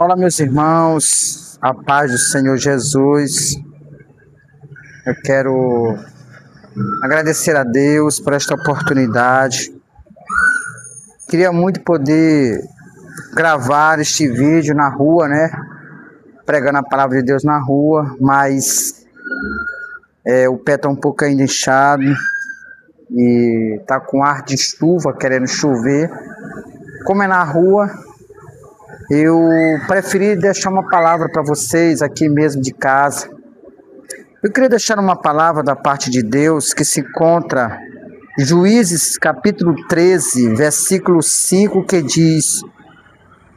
Olá, meus irmãos, a paz do Senhor Jesus. Eu quero agradecer a Deus por esta oportunidade. Queria muito poder gravar este vídeo na rua, né? Pregando a palavra de Deus na rua, mas o pé está um pouco ainda inchado e tá com ar de chuva, querendo chover. Como é na rua, eu preferi deixar uma palavra para vocês aqui mesmo de casa. Eu queria deixar uma palavra da parte de Deus que se encontra em Juízes capítulo 13, versículo 5, que diz: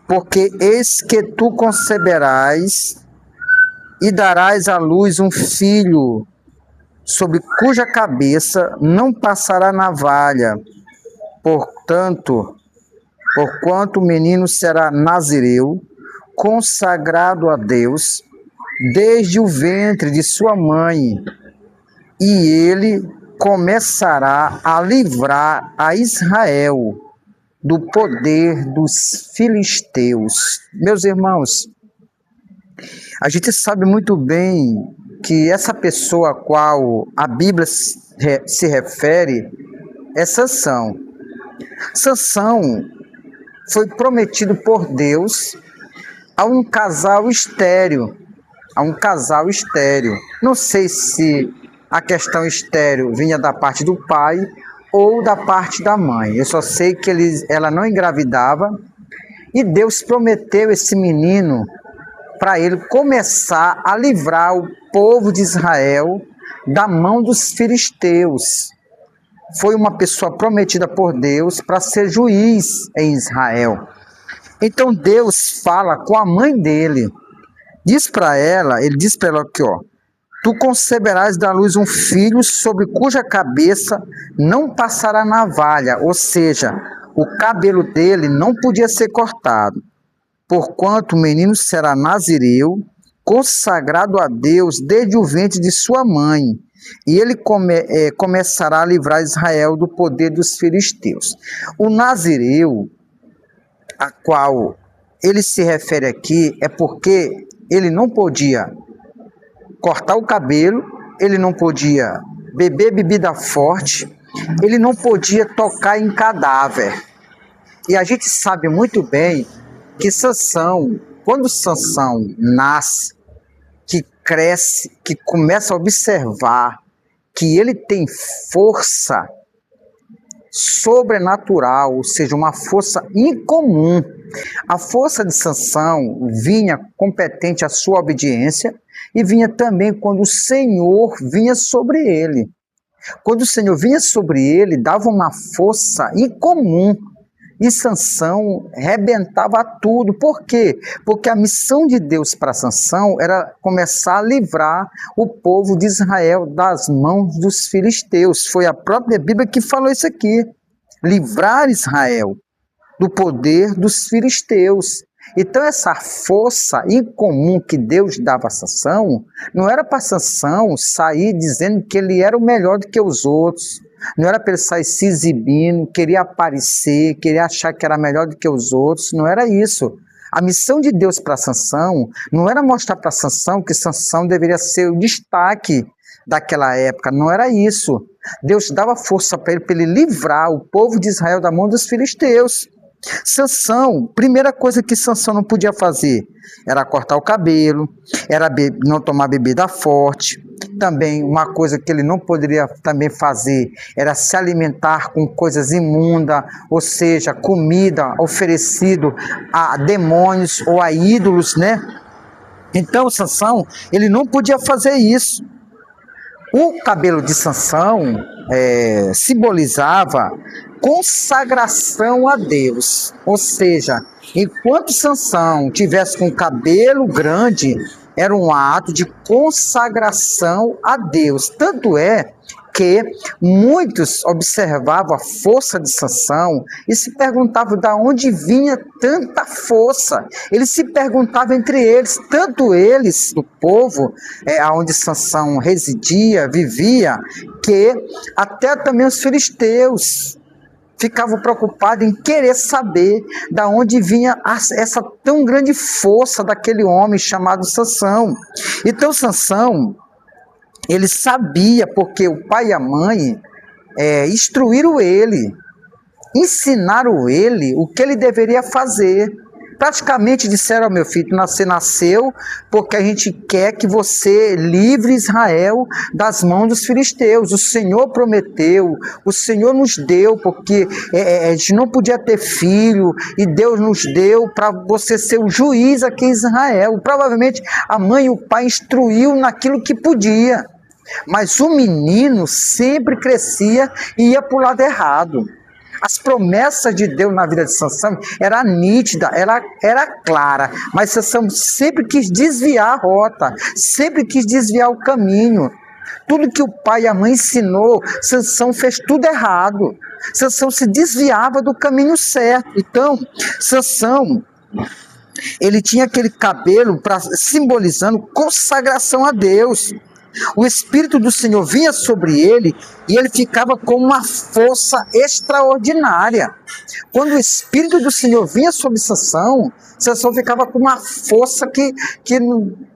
porque eis que tu conceberás e darás à luz um filho, sobre cuja cabeça não passará navalha. Porquanto o menino será nazireu, consagrado a Deus, desde o ventre de sua mãe, e ele começará a livrar a Israel do poder dos filisteus. Meus irmãos, a gente sabe muito bem que essa pessoa a qual a Bíblia se refere é Sansão. Sansão foi prometido por Deus a um casal estéril. Não sei se a questão estéril vinha da parte do pai ou da parte da mãe. Eu só sei que ela não engravidava e Deus prometeu esse menino para ele começar a livrar o povo de Israel da mão dos filisteus. Foi uma pessoa prometida por Deus para ser juiz em Israel. Então Deus fala com a mãe dele. Ele diz para ela aqui, ó: tu conceberás da luz um filho, sobre cuja cabeça não passará navalha, ou seja, o cabelo dele não podia ser cortado. Porquanto o menino será nazireu, consagrado a Deus desde o ventre de sua mãe, e ele começará a livrar Israel do poder dos filisteus. O nazireu, a qual ele se refere aqui, é porque ele não podia cortar o cabelo, ele não podia beber bebida forte, ele não podia tocar em cadáver. E a gente sabe muito bem que Sansão, quando Sansão nasce, que cresce, que começa a observar que ele tem força sobrenatural, ou seja, uma força incomum. A força de Sansão vinha competente à sua obediência e vinha também quando o Senhor vinha sobre ele. Quando o Senhor vinha sobre ele, dava uma força incomum. E Sansão rebentava tudo. Por quê? Porque a missão de Deus para Sansão era começar a livrar o povo de Israel das mãos dos filisteus. Foi a própria Bíblia que falou isso aqui. Livrar Israel do poder dos filisteus. Então essa força incomum que Deus dava a Sansão, não era para Sansão sair dizendo que ele era o melhor do que os outros. Não era para ele sair se exibindo, queria aparecer, queria achar que era melhor do que os outros. Não era isso. A missão de Deus para Sansão não era mostrar para Sansão que Sansão deveria ser o destaque daquela época. Não era isso. Deus dava força para ele livrar o povo de Israel da mão dos filisteus. Sansão, primeira coisa que Sansão não podia fazer era cortar o cabelo, era não tomar bebida forte. Também uma coisa que ele não poderia também fazer era se alimentar com coisas imundas, ou seja, comida oferecida a demônios ou a ídolos, né? Então Sansão, ele não podia fazer isso. O cabelo de Sansão simbolizava consagração a Deus, ou seja, enquanto Sansão tivesse com cabelo grande, era um ato de consagração a Deus. Tanto é que muitos observavam a força de Sansão e se perguntavam de onde vinha tanta força. Eles se perguntavam entre eles, tanto eles, do povo, onde Sansão residia, vivia, que até também os filisteus ficava preocupado em querer saber da onde vinha essa tão grande força daquele homem chamado Sansão. Então Sansão, ele sabia, porque o pai e a mãe instruíram ele, ensinaram ele o que ele deveria fazer. Praticamente disseram: meu filho, você nasceu porque a gente quer que você livre Israel das mãos dos filisteus. O Senhor prometeu, o Senhor nos deu, porque a gente não podia ter filho, e Deus nos deu para você ser o juiz aqui em Israel. Provavelmente a mãe e o pai instruiu naquilo que podia, mas o menino sempre crescia e ia para o lado errado. As promessas de Deus na vida de Sansão era nítida, era clara, mas Sansão sempre quis desviar a rota, sempre quis desviar o caminho. Tudo que o pai e a mãe ensinou, Sansão fez tudo errado. Sansão se desviava do caminho certo. Então, Sansão, ele tinha aquele cabelo simbolizando consagração a Deus. O Espírito do Senhor vinha sobre ele e ele ficava com uma força extraordinária. Quando o Espírito do Senhor vinha sobre Sansão, Sansão ficava com uma força que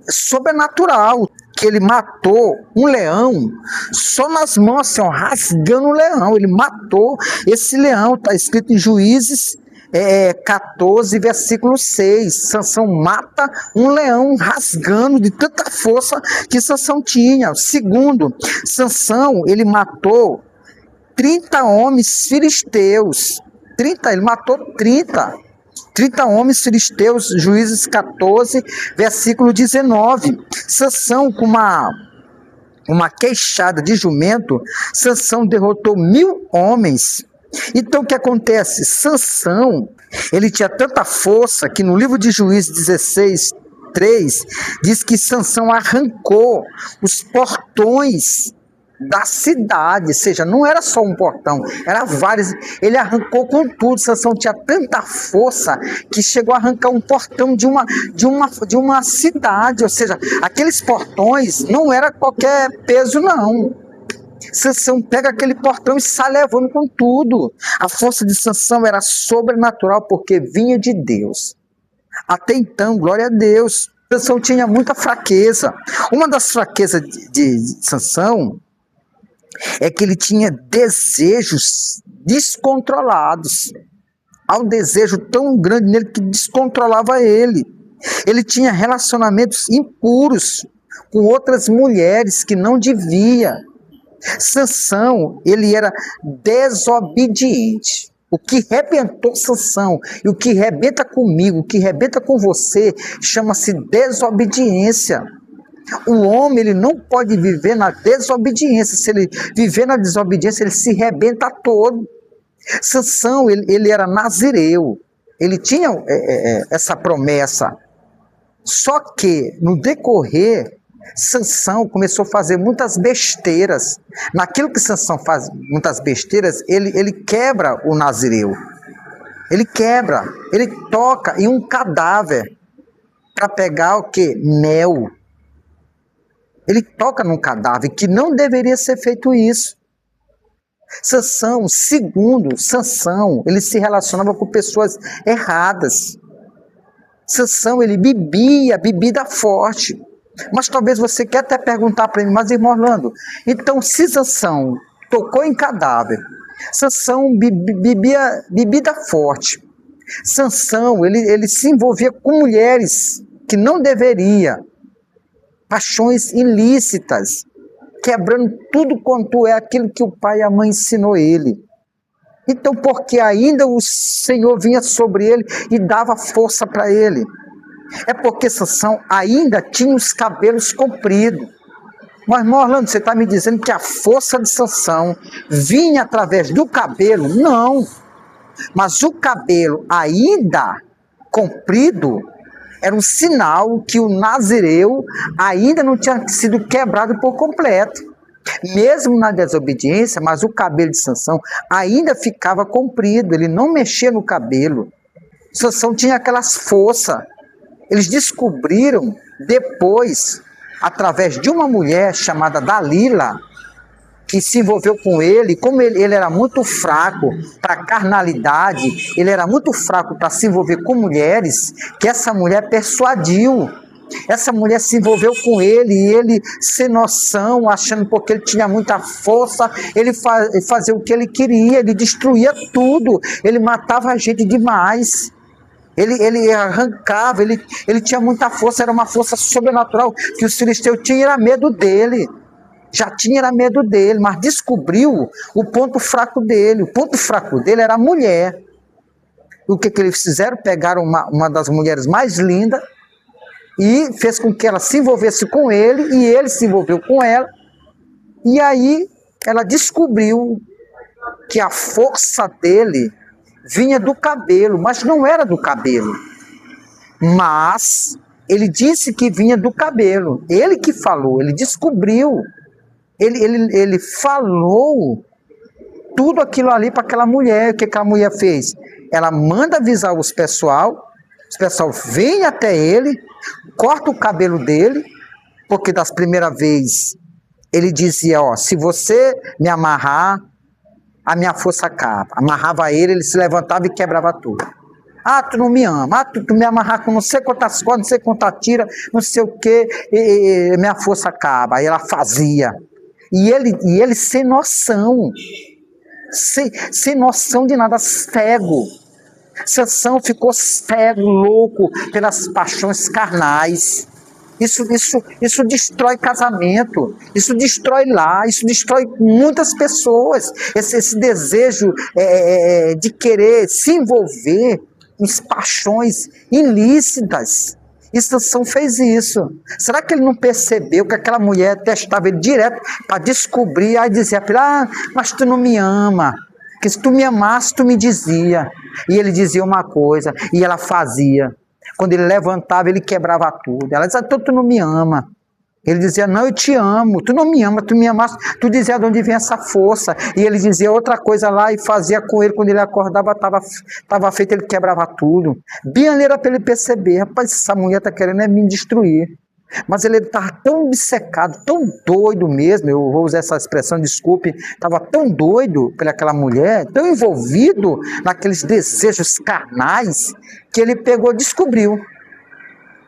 sobrenatural, que ele matou um leão só nas mãos, assim, rasgando o leão. Ele matou esse leão, está escrito em Juízes 14, versículo 6, Sansão mata um leão rasgando de tanta força que Sansão tinha. Segundo, Sansão, ele matou 30 homens filisteus. Ele matou 30 homens filisteus, Juízes 14, versículo 19. Sansão, com uma queixada de jumento, Sansão derrotou 1000 homens. Então o que acontece? Sansão, ele tinha tanta força que no livro de Juízes 16, 3, diz que Sansão arrancou os portões da cidade, ou seja, não era só um portão, era vários, ele arrancou com tudo. Sansão tinha tanta força que chegou a arrancar um portão de uma cidade, ou seja, aqueles portões não era qualquer peso não. Sansão pega aquele portão e sai levando com tudo. A força de Sansão era sobrenatural porque vinha de Deus. Até então, glória a Deus, Sansão tinha muita fraqueza. Uma das fraquezas de Sansão é que ele tinha desejos descontrolados. Há um desejo tão grande nele que descontrolava ele. Ele tinha relacionamentos impuros com outras mulheres que não devia. Sansão, ele era desobediente. O que rebentou Sansão e o que rebenta comigo, o que rebenta com você, chama-se desobediência. O homem, ele não pode viver na desobediência. Se ele viver na desobediência, ele se rebenta todo. Sansão, ele era nazireu. Ele tinha essa promessa. Só que, no decorrer, Sansão começou a fazer muitas besteiras. Naquilo que Sansão faz muitas besteiras, ele quebra o nazireu. Ele quebra, ele toca em um cadáver para pegar o quê? Mel. Ele toca num cadáver que não deveria ser feito isso. Sansão, segundo Sansão, ele se relacionava com pessoas erradas. Sansão, ele bebia bebida forte. Mas talvez você quer até perguntar para mim: mas irmão Orlando, então se Sansão tocou em cadáver, Sansão bebia bebida forte, Sansão ele se envolvia com mulheres que não deveria, paixões ilícitas, quebrando tudo quanto é aquilo que o pai e a mãe ensinou ele. Então, porque ainda o Senhor vinha sobre ele e dava força para ele. É porque Sansão ainda tinha os cabelos compridos. Mas, irmão Orlando, você está me dizendo que a força de Sansão vinha através do cabelo? Não. Mas o cabelo ainda comprido era um sinal que o nazireu ainda não tinha sido quebrado por completo. Mesmo na desobediência, mas o cabelo de Sansão ainda ficava comprido, ele não mexia no cabelo. Sansão tinha aquelas forças. Eles descobriram depois, através de uma mulher chamada Dalila, que se envolveu com ele, como ele era muito fraco para a carnalidade, ele era muito fraco para se envolver com mulheres, que essa mulher persuadiu. Essa mulher se envolveu com ele e ele, sem noção, achando porque ele tinha muita força, ele fazia o que ele queria, ele destruía tudo, ele matava a gente demais. Ele arrancava, ele tinha muita força, era uma força sobrenatural que os filisteus tinham, era medo dele. Já tinha medo dele, mas descobriu o ponto fraco dele. O ponto fraco dele era a mulher. O que eles fizeram? Pegaram uma das mulheres mais lindas e fez com que ela se envolvesse com ele, e ele se envolveu com ela. E aí ela descobriu que a força dele vinha do cabelo, mas não era do cabelo. Mas ele disse que vinha do cabelo. Ele que falou, ele descobriu. Ele falou tudo aquilo ali para aquela mulher. O que aquela mulher fez? Ela manda avisar os pessoal vem até ele, corta o cabelo dele, porque das primeiras vezes ele dizia, ó, se você me amarrar, a minha força acaba. Amarrava ele se levantava e quebrava tudo. Ah, tu não me ama. Ah, tu me amarrar com não sei quantas cordas, não sei quantas tira, não sei o que, e minha força acaba. Aí ela fazia. E ele sem noção. Sem noção de nada, cego. Sansão ficou cego, louco pelas paixões carnais. Isso destrói casamento, isso destrói lar, isso destrói muitas pessoas. Esse desejo de querer se envolver em paixões ilícitas. E Sansão fez isso. Será que ele não percebeu que aquela mulher testava ele direto para descobrir? Aí dizia para ele, mas tu não me ama. Porque se tu me amasse, tu me dizia. E ele dizia uma coisa, e ela fazia. Quando ele levantava, ele quebrava tudo. Ela dizia, tu não me ama. Ele dizia, não, eu te amo. Tu não me ama, tu me amasse. Tu dizia de onde vem essa força. E ele dizia outra coisa lá e fazia com ele. Quando ele acordava, estava feito, ele quebrava tudo. Bem ali era para ele perceber, rapaz, essa mulher está querendo me destruir. Mas ele estava tão obcecado, tão doido mesmo, eu vou usar essa expressão, desculpe, estava tão doido pelaquela mulher, tão envolvido naqueles desejos carnais, que ele pegou e descobriu.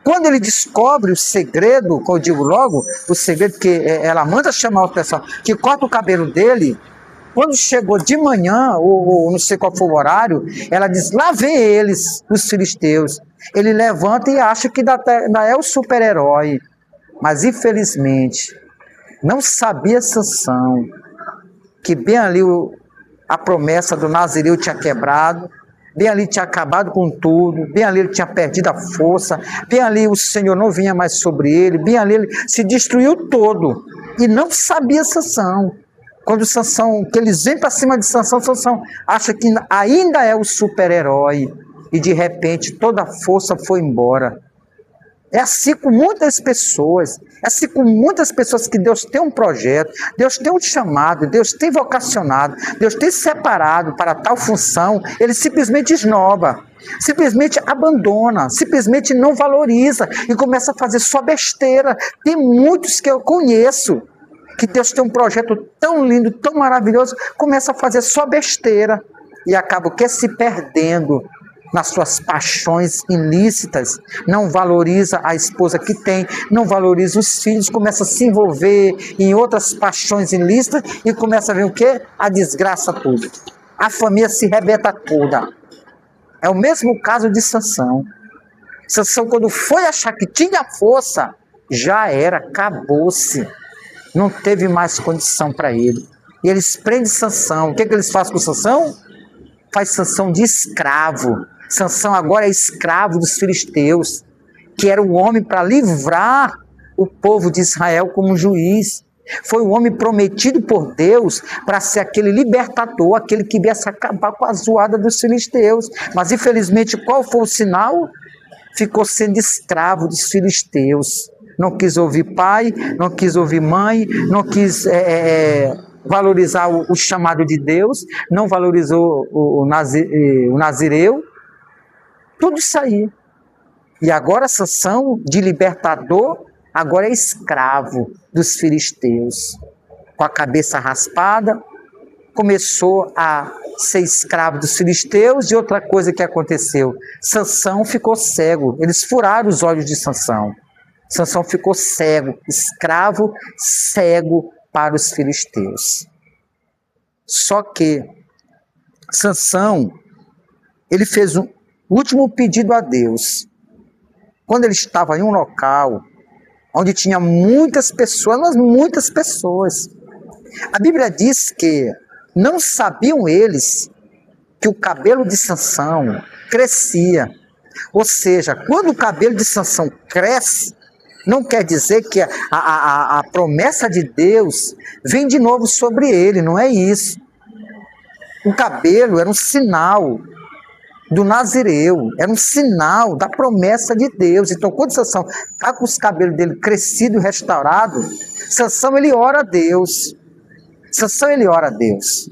Quando ele descobre o segredo, como eu digo logo, o segredo que ela manda chamar o pessoal, que corta o cabelo dele, quando chegou de manhã, ou não sei qual foi o horário, ela diz, lá vem eles, os filisteus. Ele levanta e acha que ainda é o super-herói. Mas, infelizmente, não sabia Sansão que bem ali a promessa do Nazireu tinha quebrado, bem ali tinha acabado com tudo, bem ali ele tinha perdido a força, bem ali o Senhor não vinha mais sobre ele, bem ali ele se destruiu todo. E não sabia Sansão. Quando Sansão, que eles vêm para cima de Sansão, Sansão acha que ainda é o super-herói. E de repente toda a força foi embora. É assim com muitas pessoas. É assim com muitas pessoas que Deus tem um projeto, Deus tem um chamado, Deus tem vocacionado, Deus tem separado para tal função. Ele simplesmente esnoba, simplesmente abandona, simplesmente não valoriza e começa a fazer só besteira. Tem muitos que eu conheço que Deus tem um projeto tão lindo, tão maravilhoso, começa a fazer só besteira e acaba se perdendo nas suas paixões ilícitas, não valoriza a esposa que tem, não valoriza os filhos, começa a se envolver em outras paixões ilícitas e começa a ver o quê? A desgraça toda. A família se rebenta toda. É o mesmo caso de Sansão. Sansão, quando foi achar que tinha força, já era, acabou-se. Não teve mais condição para ele. E eles prendem Sansão. O que eles fazem com Sansão? Faz Sansão de escravo. Sansão agora é escravo dos filisteus, que era o homem para livrar o povo de Israel como juiz. Foi o homem prometido por Deus para ser aquele libertador, aquele que viesse acabar com a zoada dos filisteus. Mas infelizmente qual foi o sinal? Ficou sendo escravo dos filisteus. Não quis ouvir pai, não quis ouvir mãe, não quis valorizar o chamado de Deus, não valorizou o Nazireu. Tudo isso aí. E agora Sansão, de libertador, agora é escravo dos filisteus. com a cabeça raspada, começou a ser escravo dos filisteus. E outra coisa que aconteceu, Sansão ficou cego, eles furaram os olhos de Sansão. Sansão ficou cego, escravo, cego para os filisteus. Só que Sansão, ele fez um último pedido a Deus. Quando ele estava em um local onde tinha muitas pessoas, mas muitas pessoas. A Bíblia diz que não sabiam eles que o cabelo de Sansão crescia. Ou seja, quando o cabelo de Sansão cresce, não quer dizer que a promessa de Deus vem de novo sobre ele, não é isso. O cabelo era um sinal do Nazireu, era um sinal da promessa de Deus. Então, quando Sansão está com os cabelos dele crescido e restaurado, Sansão, ele ora a Deus. Sansão, ele ora a Deus.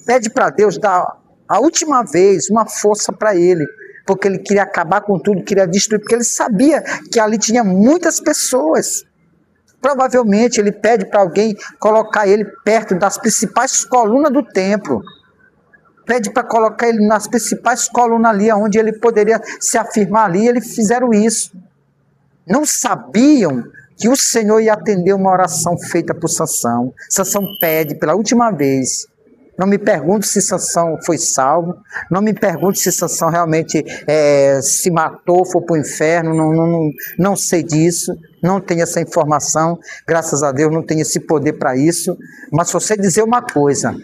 Pede para Deus dar a última vez uma força para ele, porque ele queria acabar com tudo, queria destruir, porque ele sabia que ali tinha muitas pessoas. Provavelmente ele pede para alguém colocar ele perto das principais colunas do templo. Pede para colocar ele nas principais colunas ali, onde ele poderia se afirmar ali. Eles fizeram isso. Não sabiam que o Senhor ia atender uma oração feita por Sansão. Sansão pede pela última vez. Não me pergunte se Sansão foi salvo. Não me pergunte se Sansão realmente se matou, foi para o inferno. Não sei disso. Não tenho essa informação. Graças a Deus não tenho esse poder para isso. Mas só sei dizer uma coisa.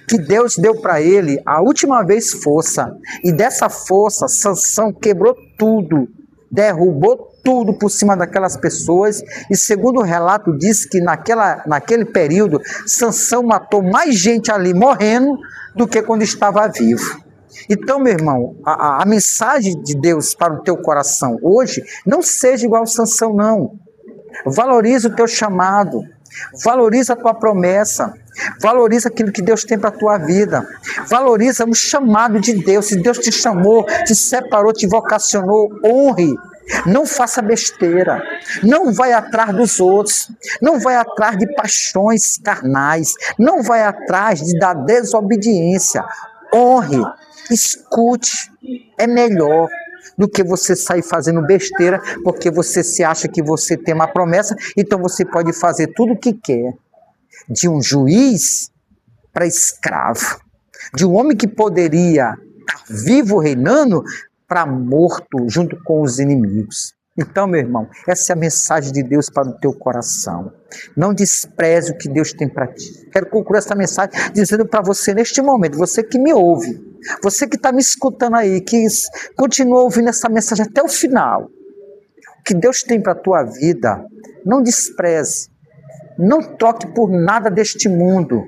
Que Deus deu para ele a última vez força. E dessa força, Sansão quebrou tudo. Derrubou tudo por cima daquelas pessoas, e segundo o relato diz que naquele período, Sansão matou mais gente ali morrendo do que quando estava vivo. Então, meu irmão, a mensagem de Deus para o teu coração hoje, não seja igual a Sansão, não. Valoriza o teu chamado, valoriza a tua promessa, valoriza aquilo que Deus tem para a tua vida, valoriza o chamado de Deus. Se Deus te chamou, te separou, te vocacionou, honre. Não faça besteira, não vai atrás dos outros, não vai atrás de paixões carnais, não vai atrás da desobediência. Honre, escute, é melhor do que você sair fazendo besteira, porque você se acha que você tem uma promessa, então você pode fazer tudo o que quer. De um juiz para escravo, de um homem que poderia estar vivo reinando, para morto junto com os inimigos. Então, meu irmão, essa é a mensagem de Deus para o teu coração. Não despreze o que Deus tem para ti. Quero concluir essa mensagem dizendo para você neste momento, você que me ouve, você que está me escutando aí, que continua ouvindo essa mensagem até o final. O que Deus tem para a tua vida, não despreze. Não troque por nada deste mundo.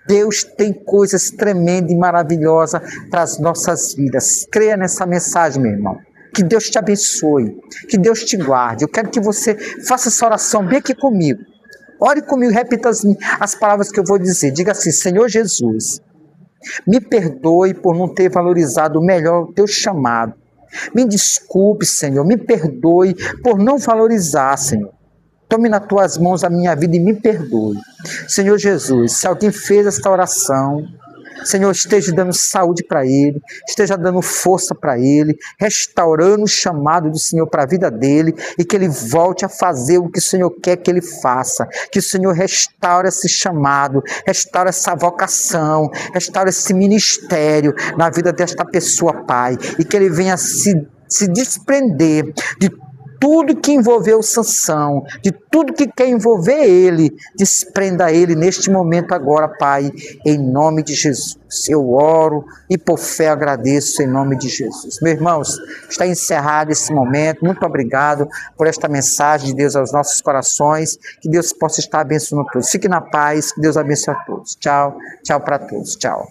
Deus tem coisas tremendas e maravilhosas para as nossas vidas. Creia nessa mensagem, meu irmão. Que Deus te abençoe, que Deus te guarde. Eu quero que você faça essa oração bem aqui comigo. Ore comigo, repita as palavras que eu vou dizer. Diga assim: Senhor Jesus, me perdoe por não ter valorizado melhor o teu chamado. Me desculpe, Senhor, me perdoe por não valorizar, Senhor. Tome nas tuas mãos a minha vida e me perdoe. Senhor Jesus, se alguém fez esta oração, Senhor, esteja dando saúde para ele, esteja dando força para ele, restaurando o chamado do Senhor para a vida dele, e que ele volte a fazer o que o Senhor quer que ele faça. Que o Senhor restaure esse chamado, restaure essa vocação, restaure esse ministério na vida desta pessoa, Pai, e que ele venha se desprender de tudo que envolveu Sansão, de tudo que quer envolver ele, desprenda ele neste momento agora, Pai, em nome de Jesus. Eu oro e por fé agradeço em nome de Jesus. Meus irmãos, está encerrado esse momento. Muito obrigado por esta mensagem de Deus aos nossos corações. Que Deus possa estar abençoando todos. Fique na paz, que Deus abençoe a todos. Tchau, tchau para todos. Tchau.